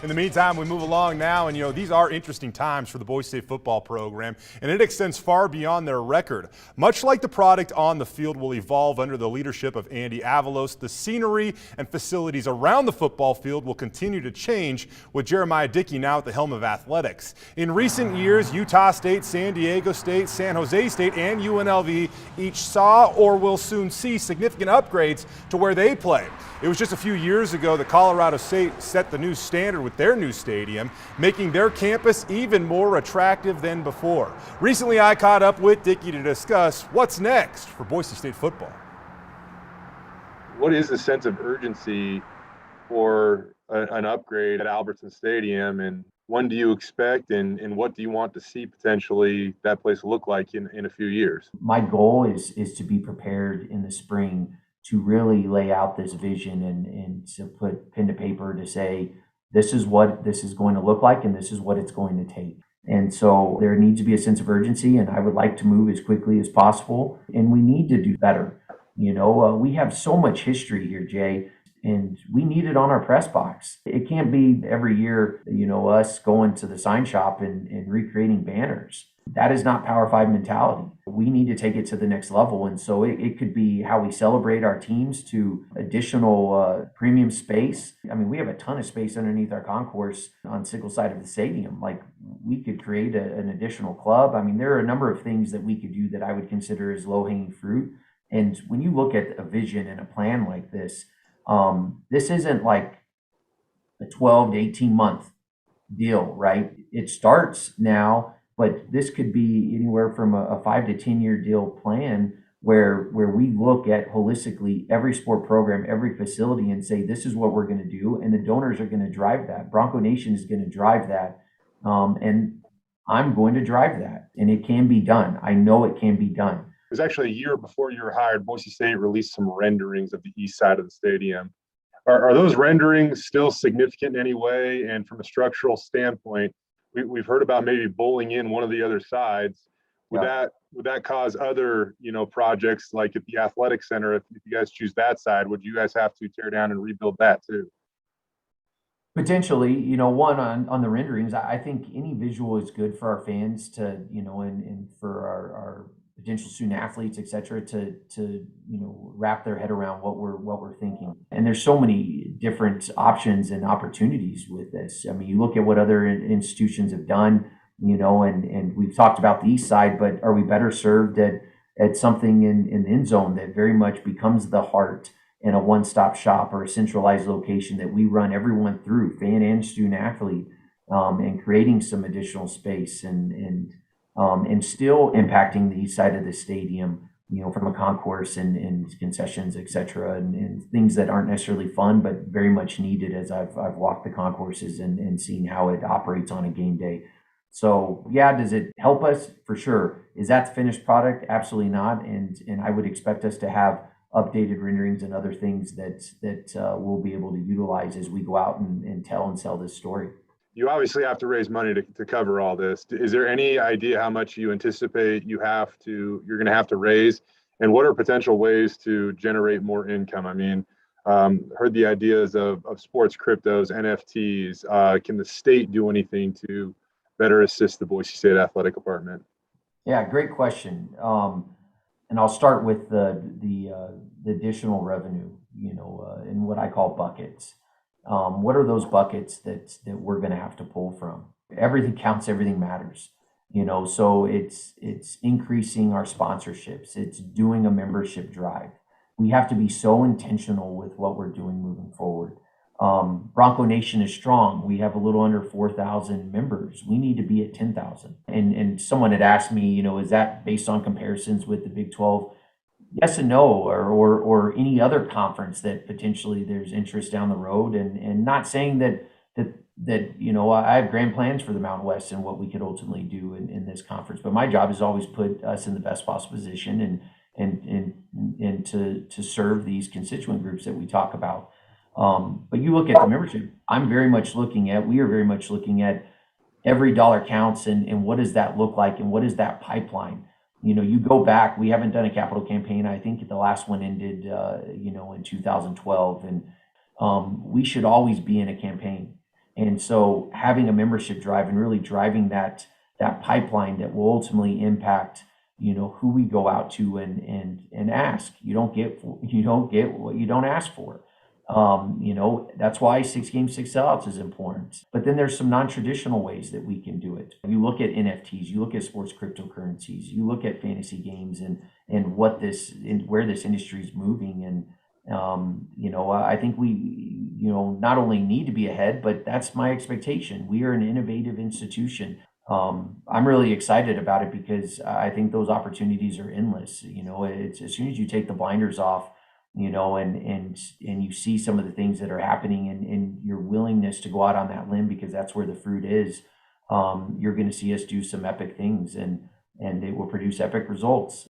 In the meantime, we move along now, and these are interesting times for the Boise State football program, and it extends far beyond their record. Much like the product on the field will evolve under the leadership of Andy Avalos, the scenery and facilities around the football field will continue to change with Jeramiah Dickey now at the helm of athletics. In recent years, Utah State, San Diego State, San Jose State, and UNLV each saw or will soon see significant upgrades to where they play. It was just a few years ago that Colorado State set the new standard with their new stadium, making their campus even more attractive than before. Recently, I caught up with Dickey to discuss what's next for Boise State football. What is the sense of urgency for an upgrade at Albertson Stadium, and when do you expect, and what do you want to see potentially that place look like in a few years? My goal is to be prepared in the spring to really lay out this vision and to put pen to paper to say, this is what this is going to look like and this is what it's going to take. And so there needs to be a sense of urgency, and I would like to move as quickly as possible, and we need to do better. We have so much history here, Jay, and we need it on our press box. It can't be every year, us going to the sign shop and recreating banners. That is not Power 5 mentality. We need to take it to the next level. And so it could be how we celebrate our teams to additional premium space. I mean, we have a ton of space underneath our concourse on single side of the stadium. Like, we could create an additional club. I mean, there are a number of things that we could do that I would consider as low-hanging fruit. And when you look at a vision and a plan like this isn't like a 12 to 18 month deal, right? It starts now, but this could be anywhere from a 5 to 10 year deal plan where we look at holistically every sport program, every facility, and say, this is what we're going to do. And the donors are going to drive that. Bronco Nation is going to drive that. And I'm going to drive that. And it can be done. I know it can be done. It was actually a year before you were hired. Boise State released some renderings of the east side of the stadium. Are those renderings still significant in any way? And from a structural standpoint, we've heard about maybe bowling in one of the other sides. Would that cause other projects like at the athletic center? If you guys choose that side, would you guys have to tear down and rebuild that too? Potentially, one on the renderings. I think any visual is good for our fans to, and for our potential student athletes, et cetera, to wrap their head around what we're thinking. And there's so many different options and opportunities with this. I mean, you look at what other institutions have done, and we've talked about the east side, but are we better served at something in the end zone that very much becomes the heart and a one-stop shop or a centralized location that we run everyone through, fan and student athlete, and creating some additional space and still impacting the east side of the stadium, from a concourse and concessions, et cetera, and things that aren't necessarily fun, but very much needed as I've walked the concourses and seen how it operates on a game day. So yeah, does it help us? For sure. Is that the finished product? Absolutely not. And I would expect us to have updated renderings and other things that we'll be able to utilize as we go out and tell and sell this story. You obviously have to raise money to cover all this. Is there any idea how much you anticipate you're going to have to raise, and what are potential ways to generate more income? I mean, heard the ideas of sports cryptos, NFTs. Can the state do anything to better assist the Boise State Athletic Department? Yeah, great question. And I'll start with the additional revenue, in what I call buckets. What are those buckets that we're going to have to pull from? Everything counts, everything matters. So it's increasing our sponsorships. It's doing a membership drive. We have to be so intentional with what we're doing moving forward. Bronco Nation is strong. We have a little under 4,000 members. We need to be at 10,000. And someone had asked me, is that based on comparisons with the Big 12? Yes and no, or any other conference that potentially there's interest down the road, and not saying that I have grand plans for the Mountain West and what we could ultimately do in this conference. But my job is always put us in the best possible position and to serve these constituent groups that we talk about. But you look at the membership. We are very much looking at every dollar counts and what does that look like and what is that pipeline. You go back, we haven't done a capital campaign. I think the last one ended, in 2012. And we should always be in a campaign. And so having a membership drive and really driving that pipeline that will ultimately impact, who we go out to and ask. You don't get what you don't ask for. That's why 6 games, 6 sellouts is important. But then there's some non-traditional ways that we can do it. You look at NFTs, you look at sports cryptocurrencies, you look at fantasy games and where this industry is moving. And I think we not only need to be ahead, but that's my expectation. We are an innovative institution. I'm really excited about it because I think those opportunities are endless. It's as soon as you take the blinders off, and you see some of the things that are happening and your willingness to go out on that limb because that's where the fruit is, you're going to see us do some epic things and it will produce epic results.